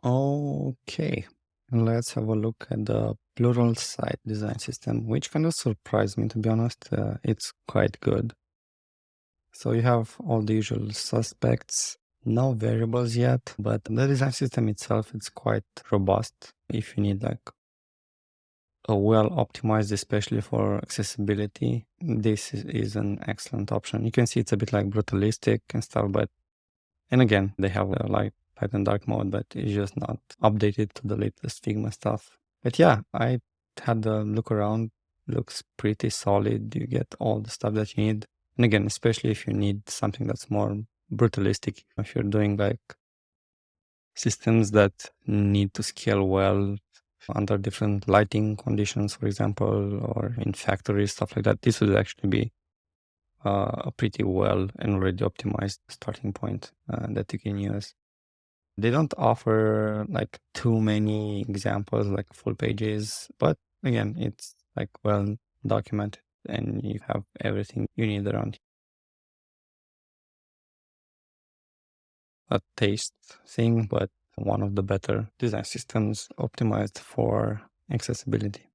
Okay, let's have a look at the Pluralsight design system, which kind of surprised me, to be honest. It's quite good. So you have all the usual suspects, no variables yet, but the design system itself is quite robust if you need like a well optimized, especially for accessibility. This is an excellent option. You can see it's a bit like brutalistic and stuff, but and again, they have a light and dark mode, but it's just not updated to the latest Figma stuff. But yeah, I had a look around. Looks pretty solid. You get all the stuff that you need. And again, especially if you need something that's more brutalistic, if you're doing like systems that need to scale well under different lighting conditions, for example, or in factories, stuff like that, this would actually be a pretty well and already optimized starting point that you can use. They don't offer like too many examples, like full pages, but again, it's like well documented and you have everything you need around. A taste thing, but one of the better design systems optimized for accessibility.